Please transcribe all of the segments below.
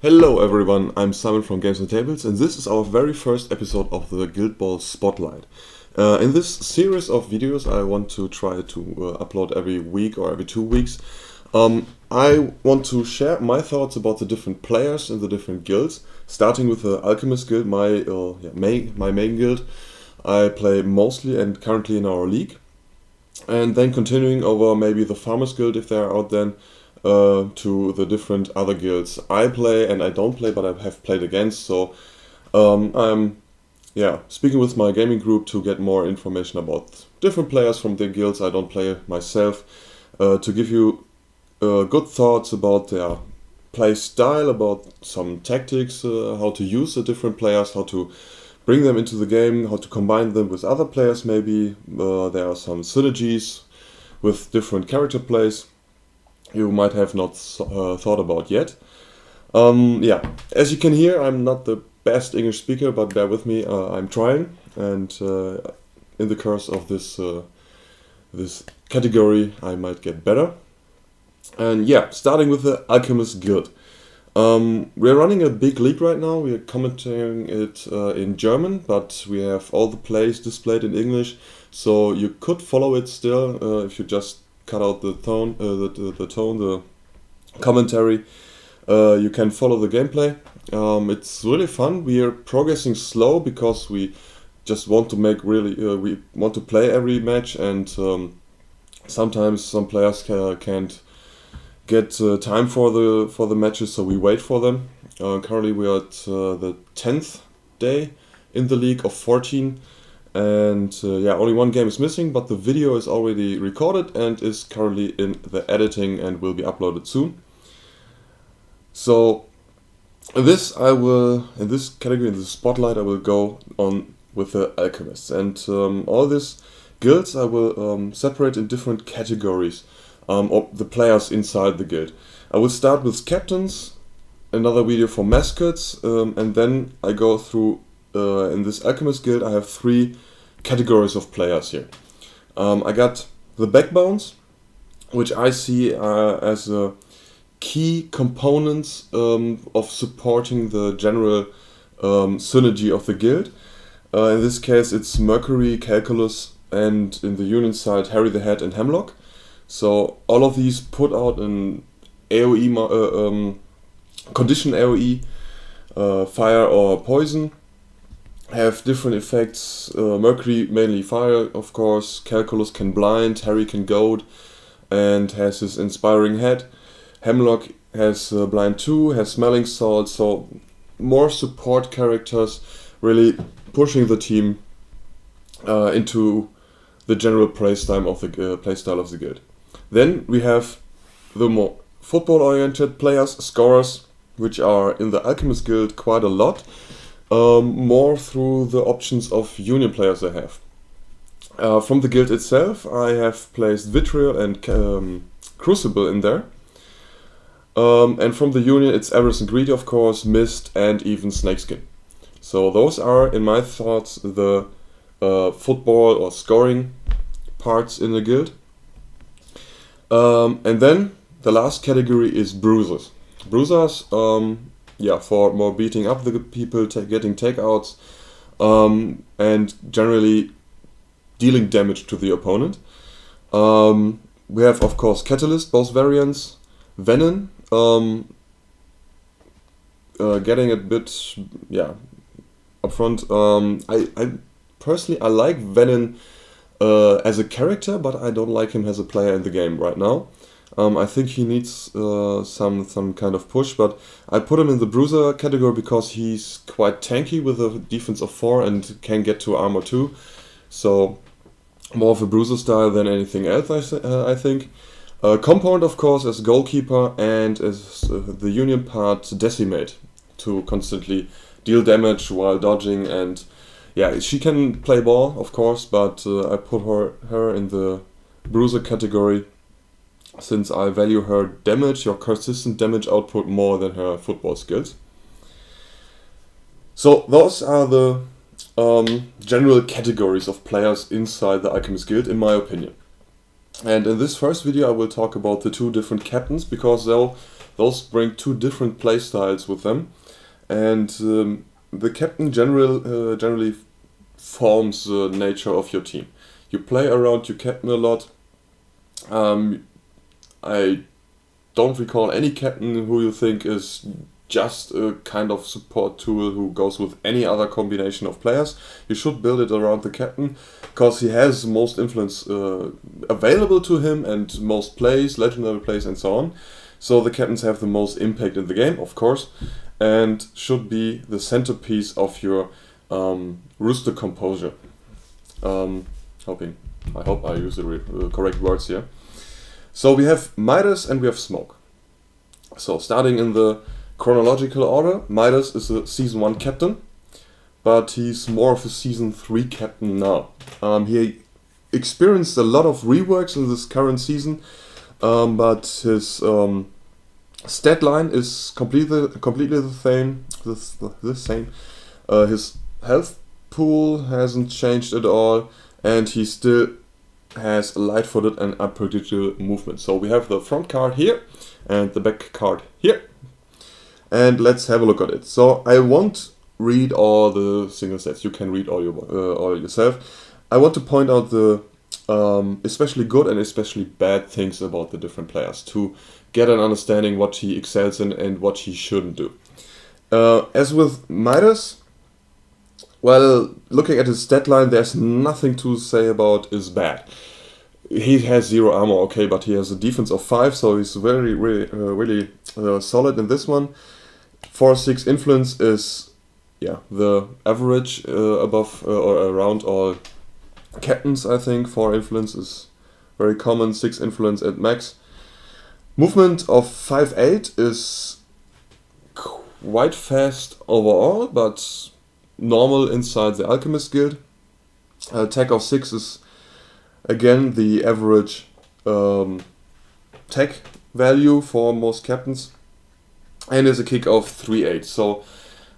Hello everyone, I'm Simon from Games and Tables, and this is our very first episode of the Guild Ball Spotlight. In this series of videos I want to try to upload every week or every 2 weeks. I want to share my thoughts about the different players in the different guilds, starting with the Alchemist guild, my main guild. I play mostly and currently in our league, and then continuing over maybe the Farmers guild if they are out then, to the different other guilds I play and I don't play but I have played against. So I'm speaking with my gaming group to get more information about different players from the guilds I don't play myself, to give you good thoughts about their play style, about some tactics, how to use the different players, how to bring them into the game, how to combine them with other players maybe. There are some synergies with different character plays you might have not thought about yet. As you can hear, I'm not the best English speaker, but bear with me, I'm trying, and in the course of this category I might get better. And starting with the Alchemist Guild. We're running a big league right now. We're commenting it in German, but we have all the plays displayed in English, so you could follow it still if you just cut out the tone, the commentary. You can follow the gameplay. It's really fun. We are progressing slow because we just want to make we want to play every match, and sometimes some players can't get time for the matches, so we wait for them. Currently we are at the 10th day in the league of 14, and only one game is missing, but the video is already recorded and is currently in the editing and will be uploaded soon. So in this category, in the spotlight, I will go on with the Alchemists, and all these guilds I will separate in different categories of the players inside the guild. I will start with captains, another video for mascots, and then I go through, in this Alchemist guild I have 3 categories of players here. I got the backbones, which I see as a key components of supporting the general synergy of the guild. In this case it's Mercury, Calculus, and in the Union side Harry the Head and Hemlock. So all of these put out an AoE, condition AoE, fire or poison, have different effects. Mercury mainly fire, of course. Calculus can blind, Harry can goad, and has his inspiring head. Hemlock has blind 2, has smelling salt, so more support characters, really pushing the team into the general playstyle of the guild. Then we have the more football-oriented players, scorers, which are in the Alchemist Guild quite a lot, more through the options of Union players I have. From the guild itself, I have placed Vitriol and Crucible in there. And from the Union, it's Avarice and Greed, of course, Mist, and even Snakeskin. So those are, in my thoughts, the football or scoring parts in the guild. And then the last category is bruisers. Bruisers, for more beating up the people, getting takeouts, and generally dealing damage to the opponent. We have, of course, Catalyst, both variants. Venom, getting a bit, upfront. I personally, I like Venom as a character, but I don't like him as a player in the game right now. I think he needs some kind of push, but I put him in the bruiser category because he's quite tanky with a defense of 4 and can get to armor 2. So more of a bruiser style than anything else, I think. Compound, of course, as goalkeeper, and as the Union part, Decimate, to constantly deal damage while dodging. And she can play ball, of course, but I put her in the bruiser category since I value her damage, or consistent damage output, more than her football skills. So those are the general categories of players inside the Alchemist Guild, in my opinion. And in this first video I will talk about the 2 different captains, because those bring two different play styles with them, and the captain generally forms the nature of your team. You play around your captain a lot. I don't recall any captain who you think is just a kind of support tool who goes with any other combination of players. You should build it around the captain, because he has most influence available to him and most plays, legendary plays and so on. So the captains have the most impact in the game, of course, and should be the centerpiece of your rooster composure. I hope I use the correct words here. So we have Midas and we have Smoke. So starting in the chronological order, Midas is a Season 1 captain, but he's more of a Season 3 captain now. He experienced a lot of reworks in this current season, but his stat line is completely the same. The same. His health pool hasn't changed at all, and he still has light-footed and unpredictable movement. So we have the front card here and the back card here, and let's have a look at it. So I won't read all the single stats. You can read all yourself. I want to point out the especially good and especially bad things about the different players to get an understanding what he excels in and what he shouldn't do. As with Midas, well, looking at his stat line, there's nothing to say about is bad. He has 0 armor, okay, but he has a defense of 5, so he's really solid in this one. 4/6 influence is, yeah, the average above or around all captains, I think. 4 influence is very common, 6 influence at max. Movement of 5/8 is quite fast overall, but normal inside the Alchemist guild. Tech of 6 is again the average tech value for most captains, and is a kick of 3/8. So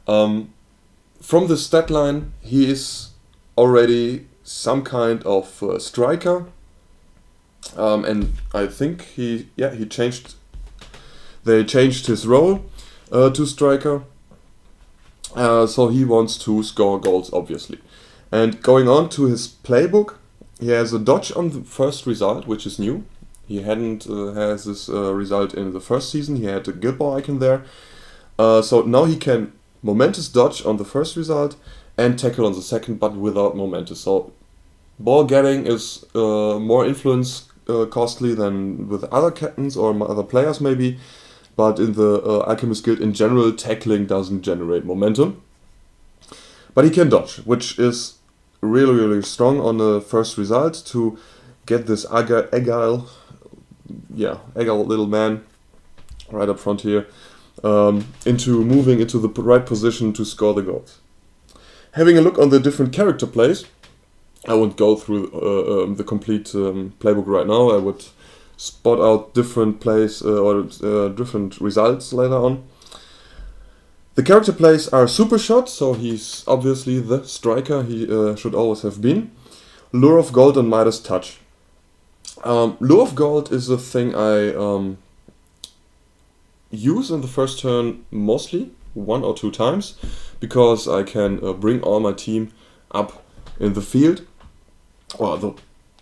from the stat line, he is already some kind of striker, and I think they changed his role to striker. So he wants to score goals, obviously. And going on to his playbook, he has a dodge on the first result, which is new. He hadn't has this result in the first season. He had a Guild Ball icon there. So now he can momentous dodge on the first result and tackle on the second, but without momentous. So ball getting is more influence costly than with other captains or other players maybe. But in the Alchemist Guild in general, tackling doesn't generate momentum. But he can dodge, which is really strong on the first result to get this agile little man right up front here into moving into the right position to score the goals. Having a look on the different character plays, I won't go through the complete playbook right now. I would spot out different plays or different results later on. The character plays are Super Shot, so he's obviously the striker he should always have been. Lure of Gold and Midas Touch. Lure of Gold is a thing I use in the first turn mostly, 1 or 2 times, because I can bring all my team up in the field, or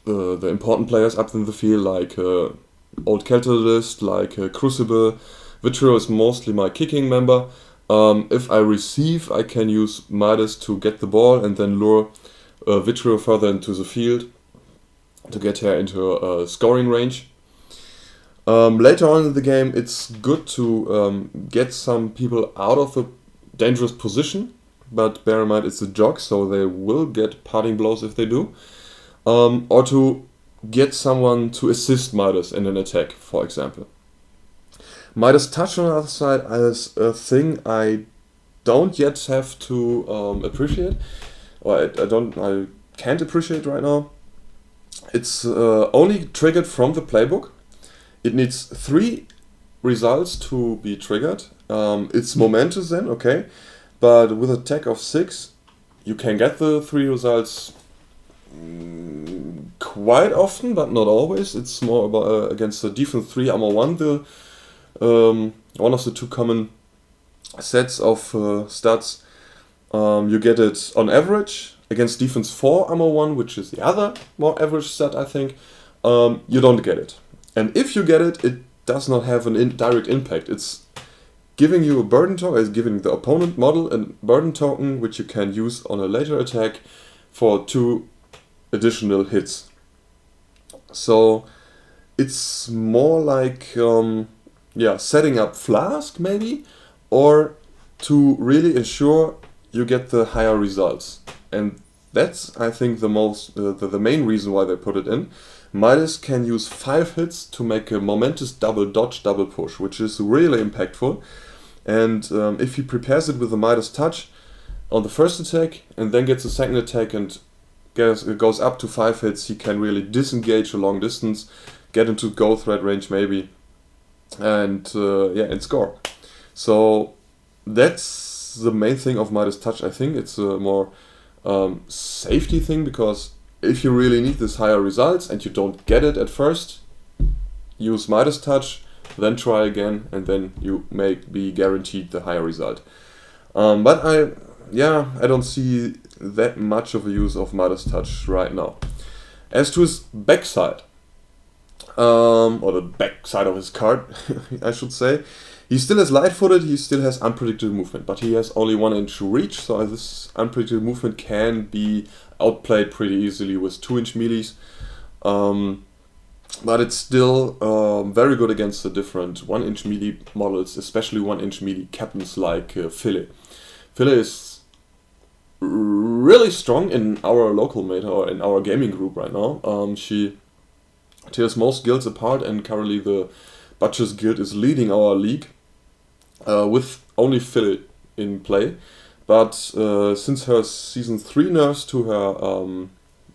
the important players up in the field, like Old Catalyst, like Crucible. Vitriol is mostly my kicking member. If I receive, I can use Midas to get the ball and then lure Vitriol further into the field to get her into a scoring range. Later on in the game, it's good to get some people out of a dangerous position, but bear in mind it's a jog, so they will get parting blows if they do. Or to get someone to assist Midas in an attack, for example. Midas Touch on the other side is a thing I don't yet have to appreciate, or I can't appreciate right now. It's only triggered from the playbook. It needs 3 results to be triggered. It's momentous then, okay, but with a tech of 6, you can get the 3 results quite often, but not always. It's more about against the defense 3 armor 1, the one of the two common sets of stats. You get it on average against defense 4 armor 1, which is the other more average stat, I think. You don't get it. And if you get it, it does not have an direct impact. It's giving you a burden token, is giving the opponent model a burden token, which you can use on a later attack for 2 additional hits. So it's more like setting up Flask maybe, or to really ensure you get the higher results. And that's, I think, the main reason why they put it in. Midas can use 5 hits to make a momentous double dodge, double push, which is really impactful. And if he prepares it with the Midas touch on the first attack and then gets a second attack and goes up to 5 hits, he can really disengage a long distance, get into goal threat range maybe, and score. So that's the main thing of Midas touch. I think it's a more safety thing, because if you really need this higher results and you don't get it at first, use Midas touch, then try again, and then you may be guaranteed the higher result. But I don't see that much of a use of Midas touch right now. As to his backside, or the backside of his card, I should say, he still has light-footed, he still has unpredictable movement, but he has only 1 inch reach, so this unpredictable movement can be outplayed pretty easily with 2 inch melees. But it's still very good against the different 1 inch melee models, especially 1 inch melee captains like Philly. Philly is really strong in our local meta, or in our gaming group right now. She tears most guilds apart, and currently the Butcher's Guild is leading our league with only Philly in play. But since her Season 3 nerfs to her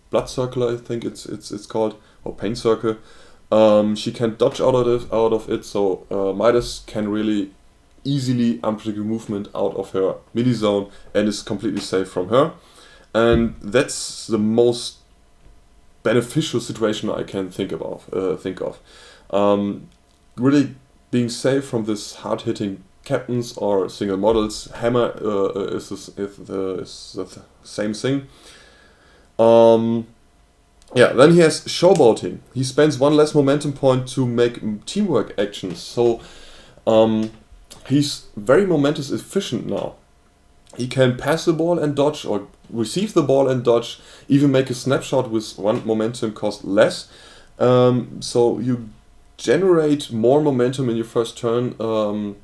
Blood Circle, I think it's called, or Pain Circle, she can dodge out of it, so Midas can really easily unpredictable movement out of her melee zone and is completely safe from her. And that's the most beneficial situation I can think of. Really being safe from this hard-hitting captains or single models. Hammer is the same thing. Then he has showboating. He spends 1 less momentum point to make teamwork actions. So he's very momentum efficient now. He can pass the ball and dodge, or receive the ball and dodge, even make a snapshot with 1 momentum cost less. So you generate more momentum in your first turn, or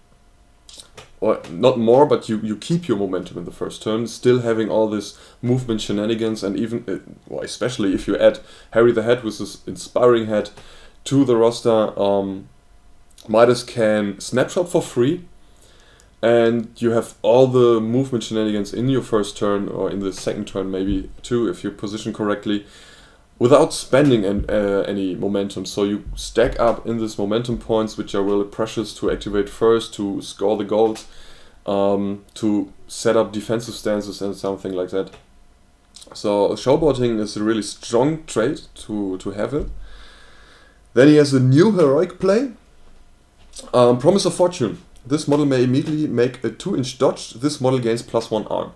not more, but you keep your momentum in the first turn, still having all this movement shenanigans, and even, especially if you add Harry the Head with this inspiring head to the roster, Midas can snapshot for free, and you have all the movement shenanigans in your first turn, or in the second turn maybe too, if you position correctly, without spending any momentum. So you stack up in this momentum points, which are really precious to activate first, to score the goals, to set up defensive stances and something like that. So showboating is a really strong trait to have it. Then he has a new heroic play, Promise of Fortune. This model may immediately make a 2 inch dodge. This model gains +1 arm.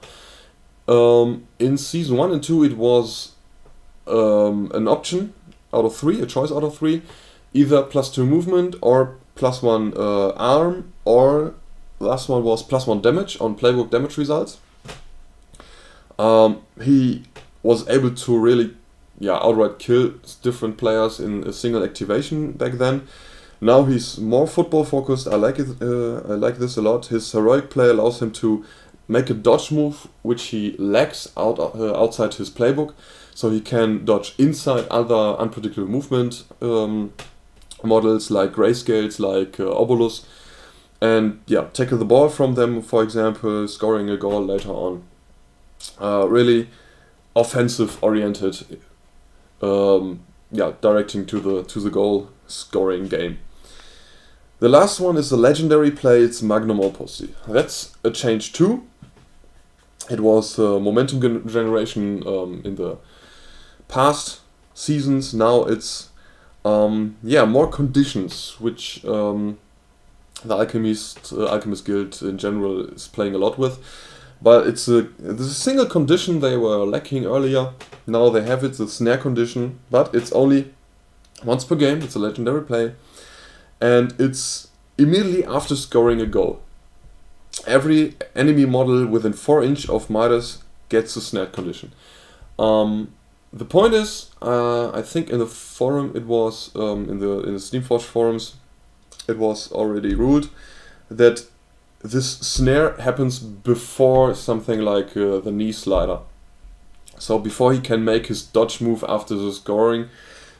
In Season 1 and 2 it was an option out of 3, a choice out of 3, either +2 movement or +1 arm, or last one was +1 damage on playbook damage results. He was able to really outright kill different players in a single activation back then. Now he's more football focused. I like it. I like this a lot. His heroic play allows him to make a dodge move which he lacks outside his playbook. So he can dodge inside other unpredictable movement models like grayscales, like Obolus, and tackle the ball from them, for example, scoring a goal later on. Really offensive oriented, directing to the goal scoring game. The last one is a legendary play. It's Magnum Opus. That's a change too. It was momentum generation in the past seasons. Now it's more conditions which the Alchemist Guild in general is playing a lot with. But there's a single condition they were lacking earlier. Now they have it, the snare condition, but it's only once per game. It's a legendary play, and it's immediately after scoring a goal. Every enemy model within 4 inches of Midas gets a snare condition. The point is, I think in the forum it was in the Steamforge forums, it was already ruled that this snare happens before something like the knee slider. So before he can make his dodge move after the scoring,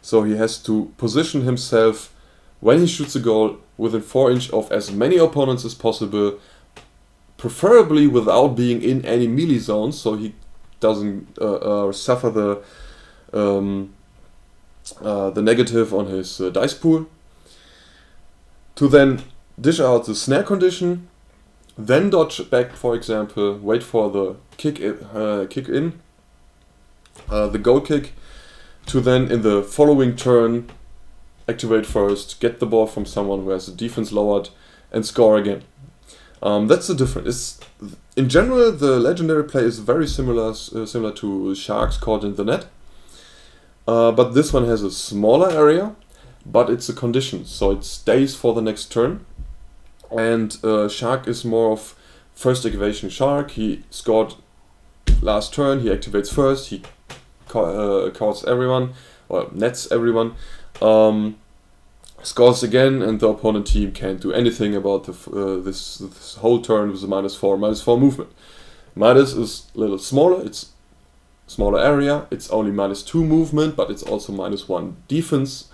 so he has to position himself when he shoots a goal within 4 inches of as many opponents as possible, preferably without being in any melee zones, so he doesn't suffer the negative on his dice pool. To then dish out the snare condition, then dodge back, for example, wait for the kick in, the goal kick, to then in the following turn activate first, get the ball from someone who has the defense lowered, and score again. That's the difference. In general, the legendary play is very similar to Sharks caught in the net, but this one has a smaller area, but it's a condition, so it stays for the next turn. And Shark is more of first activation Shark. He scored last turn, he activates first, he caught everyone, or nets everyone, scores again, and the opponent team can't do anything about this whole turn with a -4 movement. Midas is a little smaller, it's smaller area, it's only -2 movement, but it's also -1 defense.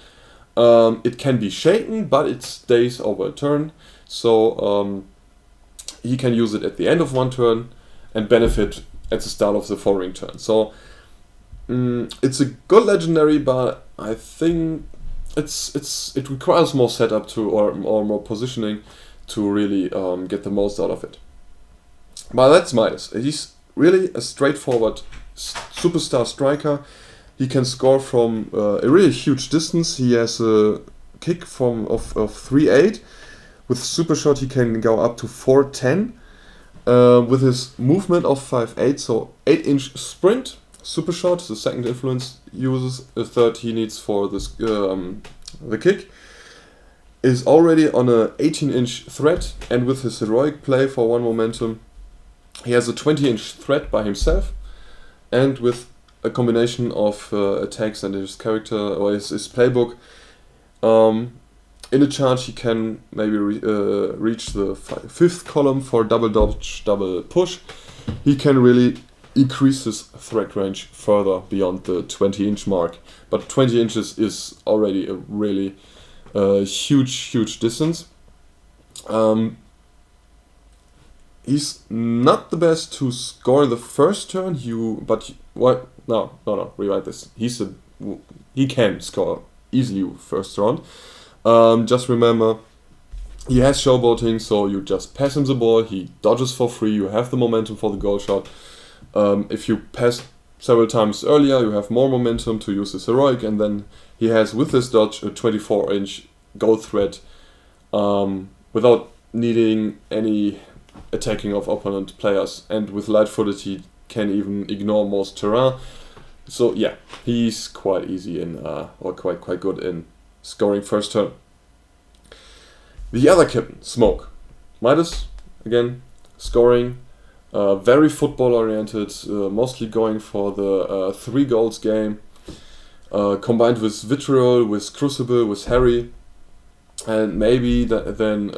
It can be shaken, but it stays over a turn, so he can use it at the end of one turn and benefit at the start of the following turn. So it's a good legendary, but I think it requires more setup or more positioning to really get the most out of it. But that's Midas. He's really a straightforward superstar striker. He can score from a really huge distance. He has a kick of 3.8. With super shot he can go up to 4.10. With his movement of 5.8, so 8-inch sprint. Super shot, the second influence uses, a third he needs for this the kick, is already on a 18-inch threat, and with his heroic play for 1 momentum, he has a 20-inch threat by himself, and with a combination of attacks and his character or his playbook, in a charge he can maybe reach the 5th column for double dodge, double push. He can really increase his threat range further beyond the 20-inch mark, but 20 inches is already a really huge distance. He's not the best to score the first turn, rewrite this. He can score easily first round. Just remember, he has showboating, so you just pass him the ball, he dodges for free, you have the momentum for the goal shot. If you pass several times earlier, you have more momentum to use his heroic, and then he has with this dodge a 24-inch goal threat without needing any attacking of opponent players, and with light-footed he can even ignore most terrain. So yeah, he's quite easy or quite good in scoring first turn. The other captain, Smoke. Midas, again, scoring, very football oriented, mostly going for the 3 goals game, combined with Vitriol, with Crucible, with Harry, and maybe then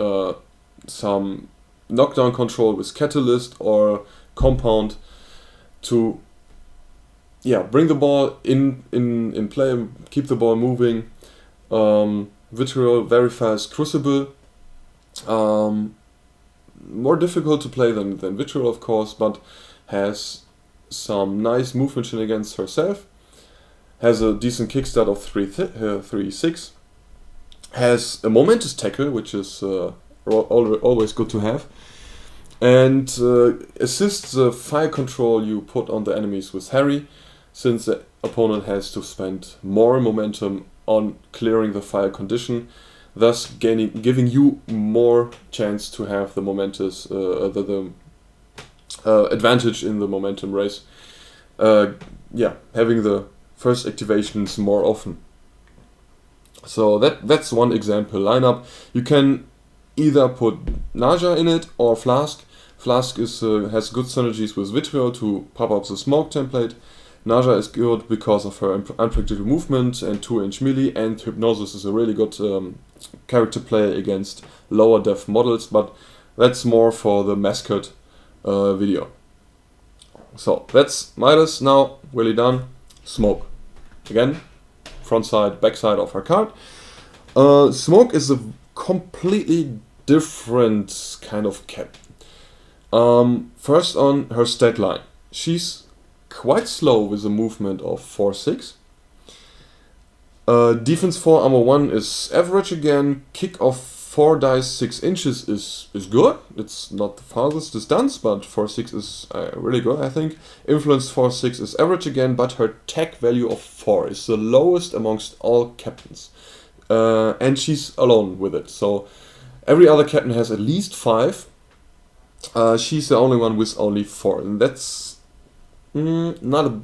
some knockdown control with Catalyst or Compound to bring the ball in play, keep the ball moving. Vitriol, very fast. Crucible, more difficult to play than Vitriol, of course, but has some nice movement against herself. Has a decent kickstart of 3-6. Has a momentous tackle, which is always good to have. And assists the fire control you put on the enemies with Harry, since the opponent has to spend more momentum on clearing the fire condition. thus giving you more chance to have the momentous the advantage in the momentum race. Having the first activations more often. So that's one example lineup. You can either put Naja in it or Flask. Flask has good synergies with Vitriol to pop up the smoke template. Naja is good because of her unpredictable movement and 2-inch melee, and Hypnosis is a really good character play against lower def models, but that's more for the mascot video. So that's Midas. Now really done. Smoke. Again, front side, back side of her card. Smoke is a completely different kind of cap. First on her stat line. She's quite slow with a movement of 4-6. Defense 4, armor 1 is average again. Kick of 4 dice 6 inches is good. It's not the farthest distance, but 4-6 is really good, I think. Influence 4-6 is average again, but her tech value of 4 is the lowest amongst all captains. And she's alone with it. So every other captain has at least 5. She's the only one with only 4. And that's not a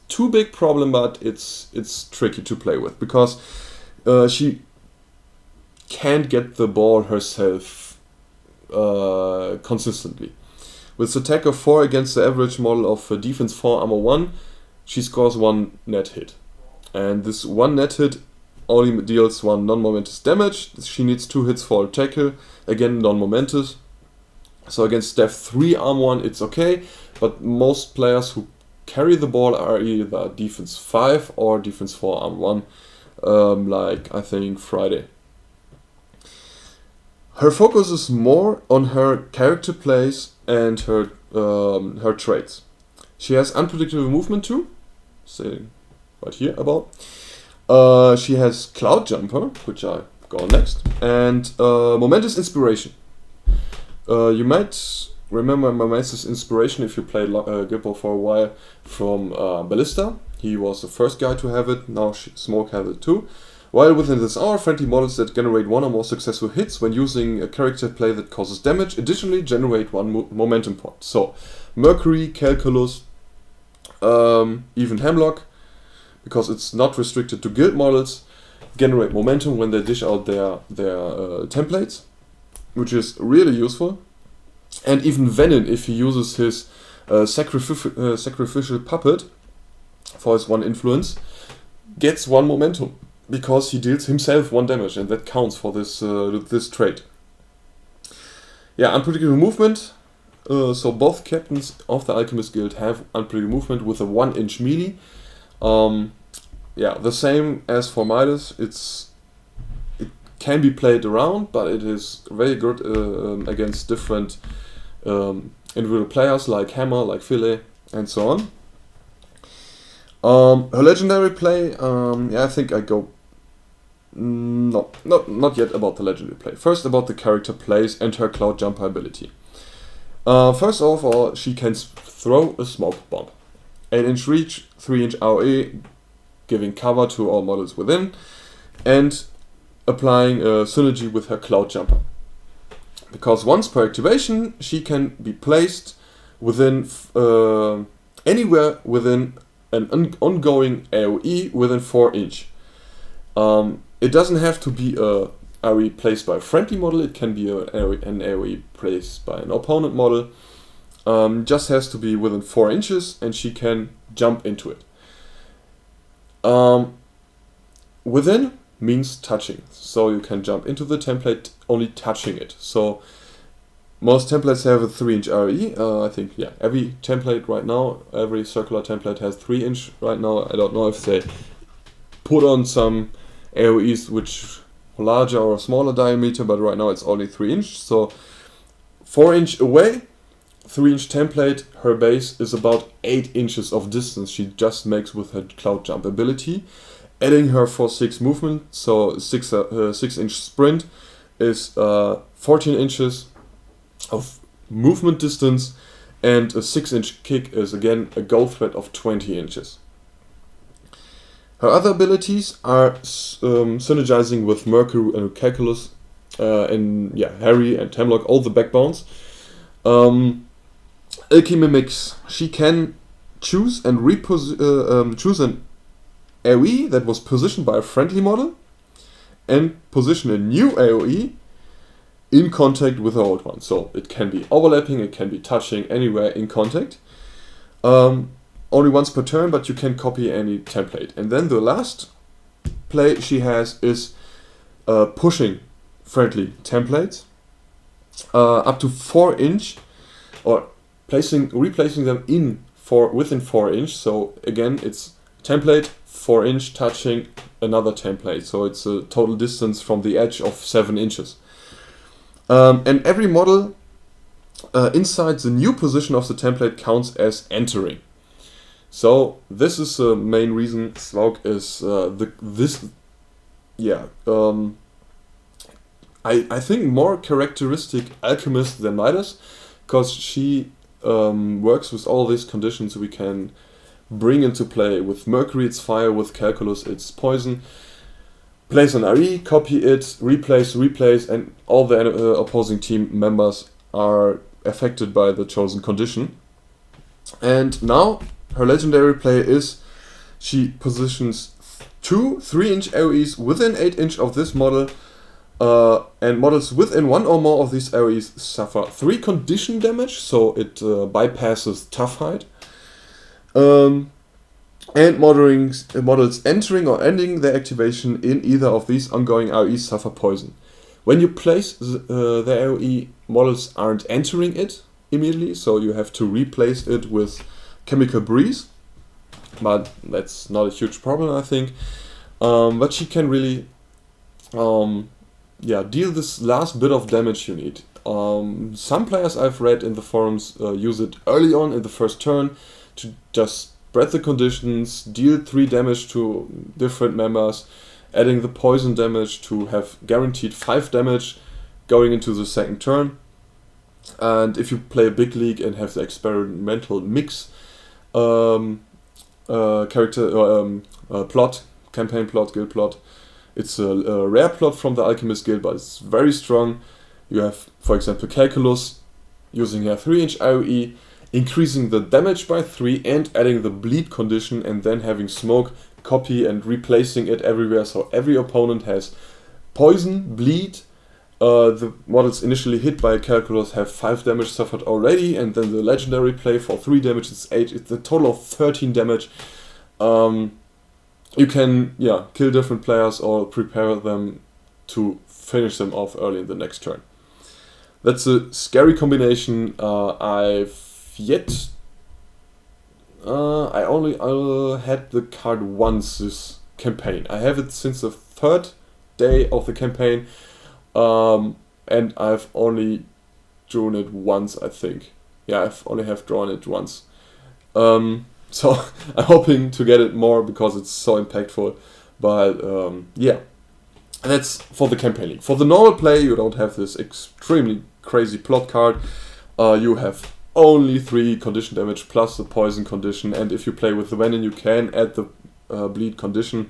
too big problem, but it's tricky to play with because she can't get the ball herself consistently. With the tech of 4 against the average model of defense 4 armor 1, she scores 1 net hit. And this 1 net hit only deals 1 non-momentous damage. She needs 2 hits for a tackle, again non-momentous. So against def 3 arm 1 it's okay, but most players who carry the ball are either defense 5 or defense 4 arm 1, like I think Friday. Her focus is more on her character plays and her traits. She has unpredictable movement too, say right here about. She has Cloud Jumper, which I go on next, and Momentous Inspiration. You might remember Momentous Inspiration if you played Guild Ball for a while from Ballista. He was the first guy to have it, now Smoke has it too. While within this hour, friendly models that generate 1 or more successful hits when using a character play that causes damage additionally generate 1 momentum point. So, Mercury, Calculus, even Hemlock, because it's not restricted to guild models, generate momentum when they dish out their templates, which is really useful. And even Venom, if he uses his sacrificial puppet for his 1 influence, gets 1 momentum, because he deals himself 1 damage, and that counts for this trait. Yeah, unpredictable movement. So both captains of the Alchemist Guild have unpredictable movement with a 1-inch melee. The same as for Midas. It can be played around, but it is very good against different individual players like Hammer, like Filet, and so on. Her legendary play, I think I go. No, not yet about the legendary play. First about the character plays and her Cloud Jumper ability. First of all, she can throw a smoke bomb. 8-inch reach, 3-inch AOE, giving cover to all models within, and applying a synergy with her Cloud Jumper. Because once per activation, she can be placed within anywhere within an ongoing AOE within 4-inch. It doesn't have to be a AOE placed by a friendly model, it can be an AOE placed by an opponent model. Just has to be within 4 inches and she can jump into it. Within means touching, so you can jump into the template only touching it. So most templates have a 3-inch AOE. I think every template right now, every circular template has 3-inch right now. I don't know if they put on some AOEs which larger or smaller diameter, but right now it's only 3-inch. So 4-inch away, 3-inch template, her base is about 8 inches of distance she just makes with her Cloud Jump ability. Adding her 4-6 movement, so 6-inch sprint is 14 inches of movement distance, and a 6-inch kick is again a goal thread of 20 inches. Her other abilities are synergizing with Mercury and Calculus, and yeah, Harry and Hemlock, all the backbones. Alchemists, she can choose and choose an AoE that was positioned by a friendly model and position a new AoE in contact with the old one. So it can be overlapping, it can be touching anywhere in contact. Only once per turn, but you can copy any template. And then the last play she has is pushing friendly templates up to 4 inch, or replacing them within 4 inch. So again, it's template 4 inch touching another template. So it's a total distance from the edge of 7 inches. And every model inside the new position of the template counts as entering. So this is the main reason Smaug is I think more characteristic alchemist than Midas, because she works with all these conditions we can bring into play. With Mercury it's fire, with Calculus it's poison. Place an RE, copy it, replace, and all the opposing team members are affected by the chosen condition. And now her legendary play is she positions 2 3-inch AoEs within 8 inch of this model, and models within 1 or more of these AoEs suffer 3 condition damage, so it bypasses tough hide. And models entering or ending their activation in either of these ongoing AoEs suffer poison. When you place the AoE, models aren't entering it immediately, so you have to replace it with Chemical Breeze. But that's not a huge problem, I think. But she can really deal this last bit of damage you need. Some players I've read in the forums use it early on in the first turn to just spread the conditions, deal 3 damage to different members, adding the poison damage to have guaranteed 5 damage going into the second turn. And if you play a big league and have the experimental mix plot, campaign plot, guild plot, it's a rare plot from the Alchemist guild, but it's very strong. You have, for example, Calculus using a 3-inch AoE, increasing the damage by 3 and adding the bleed condition, and then having Smoke copy and replacing it everywhere, so every opponent has poison, bleed. The models initially hit by a Calculus have 5 damage suffered already, and then the legendary play for 3 damage is 8. It's a total of 13 damage. You can kill different players or prepare them to finish them off early in the next turn. That's a scary combination. I only had the card once this campaign. I have it since the 3rd day of the campaign, and I've only drawn it once, I think. Yeah, I've only drawn it once. So I'm hoping to get it more because it's so impactful. But that's for the campaign league. For the normal play, you don't have this extremely crazy plot card. You have only 3 condition damage plus the poison condition, and if you play with the Venom, you can add the bleed condition.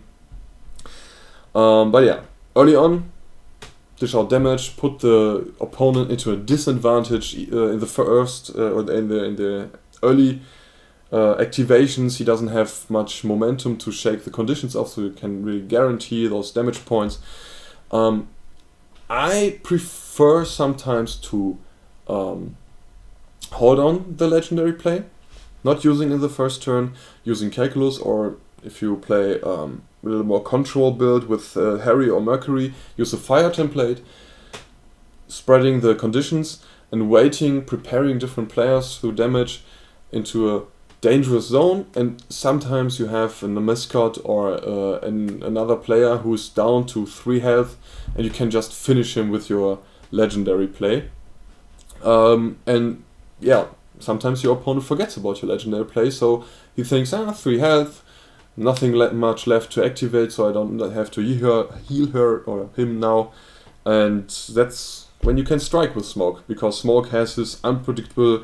But yeah, early on, dish out damage, put the opponent into a disadvantage in the first or in the early activations. He doesn't have much momentum to shake the conditions off, so you can really guarantee those damage points. I prefer sometimes to hold on the legendary play, not using in the first turn, using Calculus, or if you play a little more control build with Harry or Mercury, use a fire template, spreading the conditions and waiting, preparing different players through damage into a dangerous zone. And sometimes you have a mascot or another player who's down to 3 health, and you can just finish him with your legendary play. And yeah, sometimes your opponent forgets about your legendary play, so he thinks, 3 health, nothing much left to activate, so I don't have to heal her or him now. And that's when you can strike with Smoke, because Smoke has this unpredictable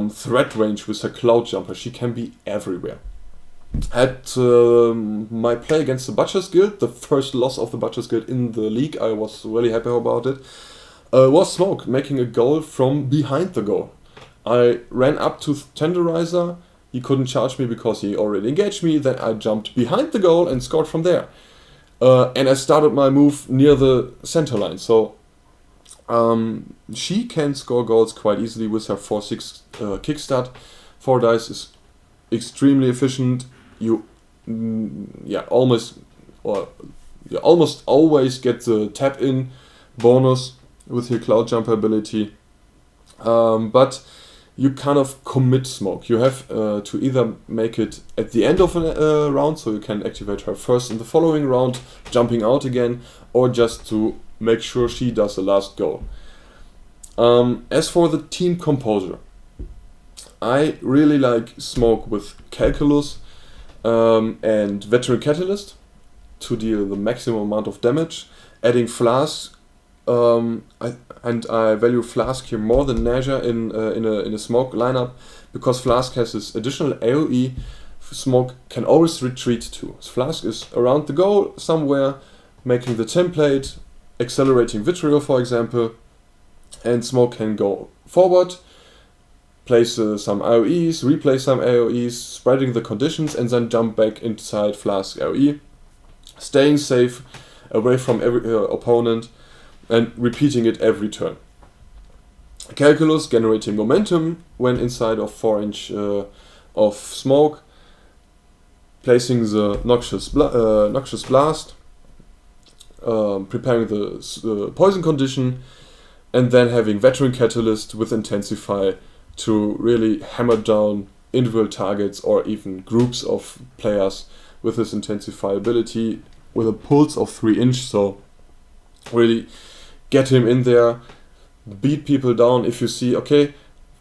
threat range with her Cloud Jumper. She can be everywhere. At my play against the Butchers Guild, the first loss of the Butchers Guild in the league, I was really happy about it, was Smoke making a goal from behind the goal. I ran up to Tenderizer, he couldn't charge me because he already engaged me, then I jumped behind the goal and scored from there. And I started my move near the center line, so she can score goals quite easily with her 4-6 kickstart. 4 dice is extremely efficient. You almost always get the tap in bonus with your cloud jumper ability, but you kind of commit Smoke. You have to either make it at the end of a round, so you can activate her first in the following round, jumping out again, or just to make sure she does the last goal. As for the team composure, I really like Smoke with Calculus and Veteran Catalyst to deal the maximum amount of damage. Adding Flask, I value Flask here more than Naja in a Smoke lineup, because Flask has this additional AoE Smoke can always retreat to. Flask is around the goal somewhere, making the template, accelerating Vitriol for example, and Smoke can go forward, place some AoEs, replay some AoEs, spreading the conditions, and then jump back inside Flask AoE, staying safe away from every opponent, and repeating it every turn. Calculus generating momentum when inside of 4-inch of Smoke, placing the Noxious Blast, preparing the poison condition, and then having Veteran Catalyst with Intensify to really hammer down individual targets or even groups of players with this Intensify ability with a pulse of 3-inch, so really get him in there, beat people down. If you see, okay,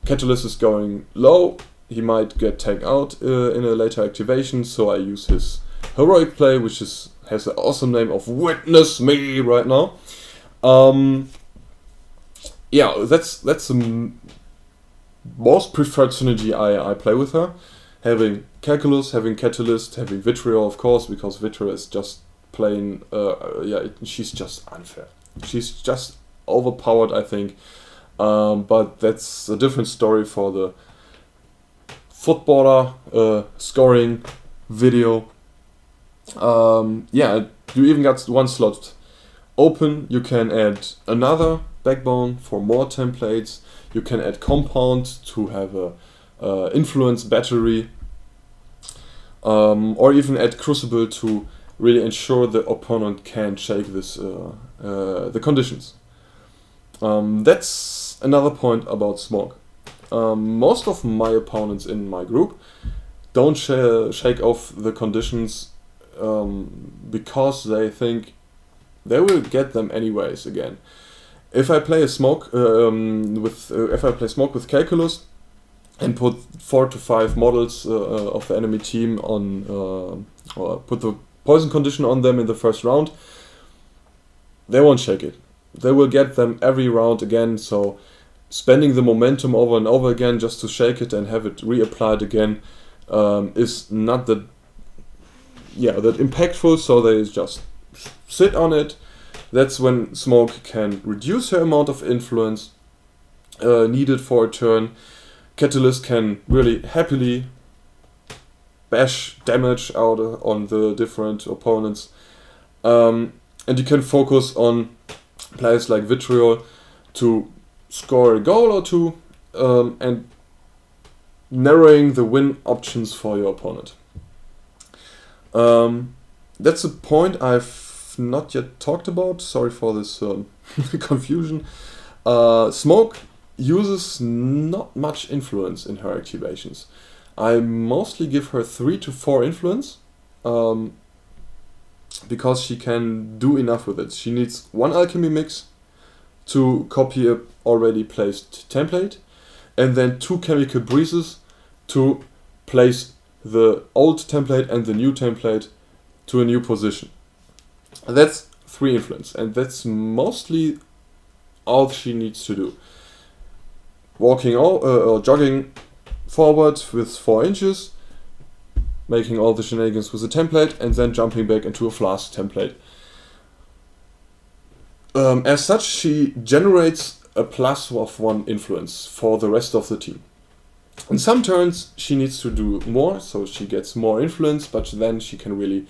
Catalyst is going low, he might get tagged out in a later activation, so I use his heroic play, which has the awesome name of Witness Me right now. That's the most preferred synergy I play with her. Having Calculus, having Catalyst, having Vitriol, of course, because Vitriol is just plain, she's just unfair. She's just overpowered, I think. But that's a different story for the footballer scoring video. You even got one slot open. You can add another backbone for more templates. You can add compound to have a influence battery, or even add crucible to really ensure the opponent can shake this the conditions. That's another point about Smoke. Most of my opponents in my group don't shake off the conditions because they think they will get them anyways again. If I play Smoke with Calculus and put 4 to 5 models of the enemy team on, or put the poison condition on them in the first round, they won't shake it. They will get them every round again, so spending the momentum over and over again just to shake it and have it reapplied again is not that impactful, so they just sit on it. That's when Smoke can reduce her amount of influence needed for a turn. Catalyst can really happily bash damage out on the different opponents. And you can focus on players like Vitriol to score a goal or two and narrowing the win options for your opponent. That's a point I've not yet talked about. Sorry for this confusion. Smoke uses not much influence in her activations. I mostly give her 3 to 4 influence because she can do enough with it. She needs 1 alchemy mix to copy a already placed template, and then 2 chemical breezes to place the old template and the new template to a new position. That's 3 influence, and that's mostly all she needs to do. Walking or jogging forward with 4 inches, making all the shenanigans with a template, and then jumping back into a flask template. As such, she generates a +1 influence for the rest of the team. In some turns, she needs to do more, so she gets more influence, but then she can really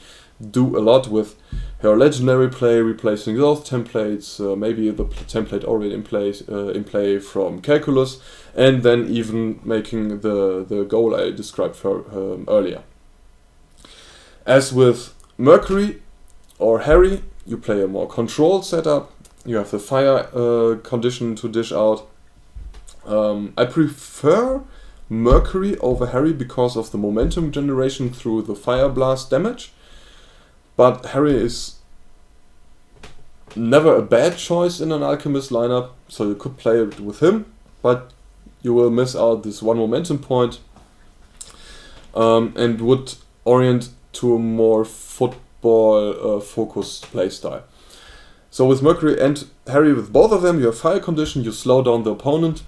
do a lot with her legendary play, replacing those templates, maybe the template already in play from Calculus, and then even making the goal I described earlier. As with Mercury or Harry, you play a more controlled setup. You have the fire condition to dish out. I prefer Mercury over Harry because of the momentum generation through the fire blast damage. But Harry is never a bad choice in an Alchemist lineup, so you could play it with him, but you will miss out this one momentum point, and would orient to a more football focused playstyle. So with Mercury and Harry, with both of them, you have fire condition, you slow down the opponent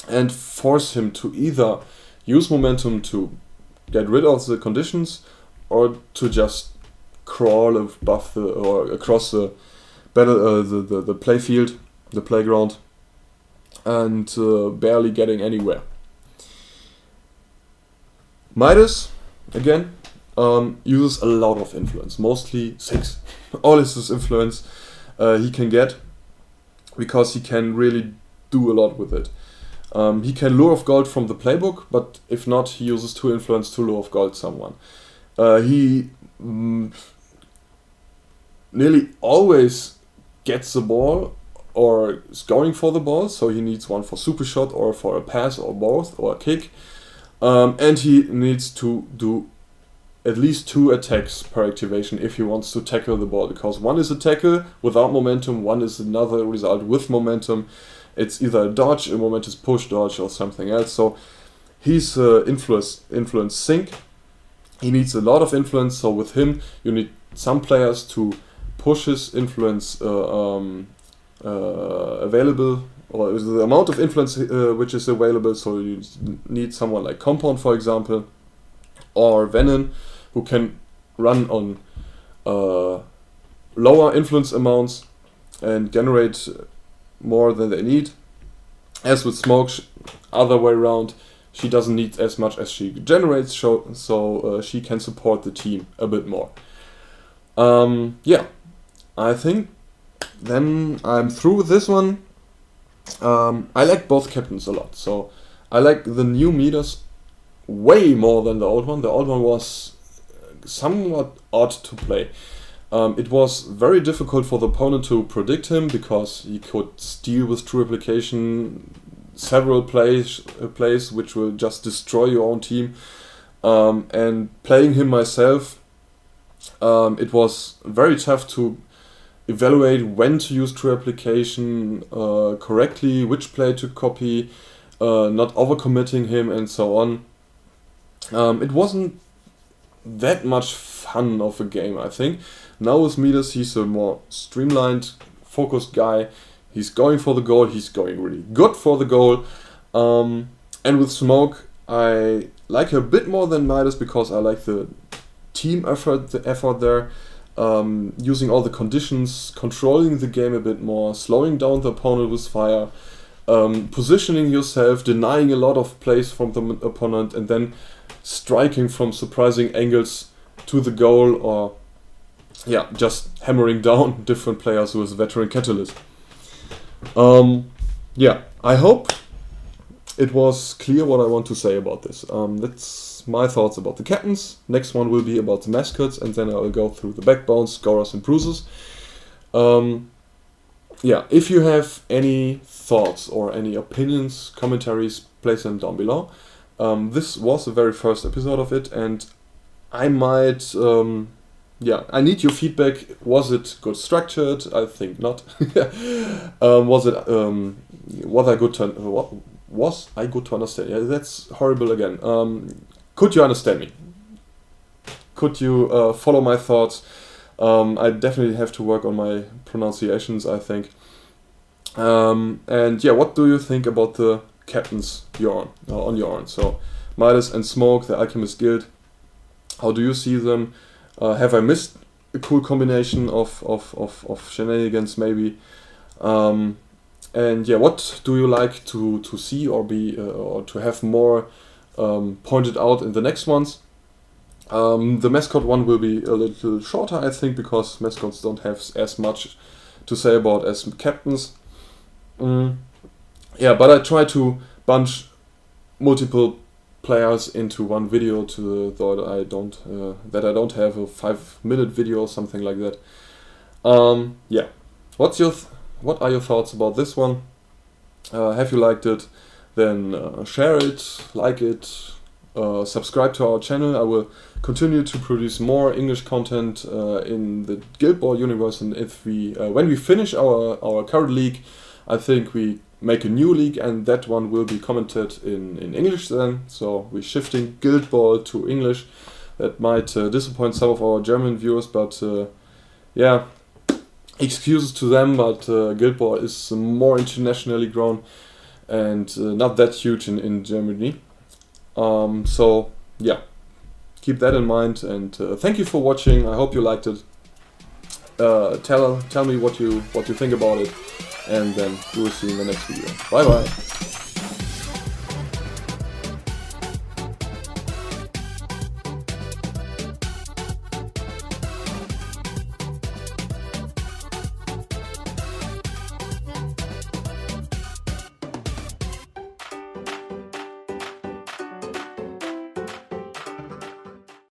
and force him to either use momentum to get rid of the conditions or to just crawl above or across the battle, the play field, the playground, and barely getting anywhere. Midas, again, uses a lot of influence, mostly 6. All is his influence he can get, because he can really do a lot with it. He can lure of gold from the playbook, but if not, he uses 2 influence to lure of gold someone. He nearly always gets the ball or is going for the ball, so he needs one for super shot or for a pass or both, or a kick. And he needs to do at least 2 attacks per activation if he wants to tackle the ball, because one is a tackle without momentum, one is another result with momentum. It's either a dodge, a momentous push dodge, or something else. So he's influence sink. He needs a lot of influence, so with him you need some players to push his influence available, or the amount of influence which is available. So you need someone like Compound, for example, or Venom, who can run on lower influence amounts and generate more than they need. As with Smoke, other way around, she doesn't need as much as she generates, so she can support the team a bit more. Yeah, I think then I'm through with this one. I like both captains a lot, so I like the new Midas way more than the old one. The old one was somewhat odd to play. It was very difficult for the opponent to predict him, because he could steal with true replication several plays which will just destroy your own team. And playing him myself, it was very tough to evaluate when to use true replication correctly, which play to copy, not overcommitting him, and so on. It wasn't that much fun of a game, I think. Now with Midas, he's a more streamlined, focused guy. He's going for the goal. He's going really good for the goal. And with Smoke, I like her a bit more than Midas, because I like the team effort there. Using all the conditions, controlling the game a bit more, slowing down the opponent with fire, positioning yourself, denying a lot of plays from the opponent, and then striking from surprising angles to the goal, or just hammering down different players with veteran catalyst. I hope it was clear what I want to say about this. That's my thoughts about the captains. Next one will be about the mascots, and then I will go through the backbones, scorers, and bruisers. If you have any thoughts or any opinions, commentaries, place them down below. This was the very first episode of it, and I might, I need your feedback. Was it good structured? I think not. Was I good to understand? Yeah, that's horrible again. Could you understand me? Could you follow my thoughts? I definitely have to work on my pronunciations, I think. What do you think about the captains you're on your own? So Midas and Smoke, the Alchemist Guild. How do you see them? Have I missed a cool combination of shenanigans maybe? And yeah, what do you like to see or be or to have more pointed out in the next ones? The mascot one will be a little shorter, I think, because mascots don't have as much to say about as captains. Yeah, but I try to bunch multiple players into one video to that I don't have a 5-minute video or something like that. Yeah, what are your thoughts about this one? Have you liked it? Then share it, like it, subscribe to our channel. I will continue to produce more English content in the Guild Ball universe, and if we when we finish our current league, I think we make a new league, and that one will be commented in English then. So we're shifting Guild Ball to English. That might disappoint some of our German viewers, but yeah, excuses to them, but Guild Ball is more internationally grown and not that huge in Germany. So yeah, keep that in mind, and thank you for watching. I hope you liked it. Tell me what you think about it, and then we will see you in the next video. Bye bye.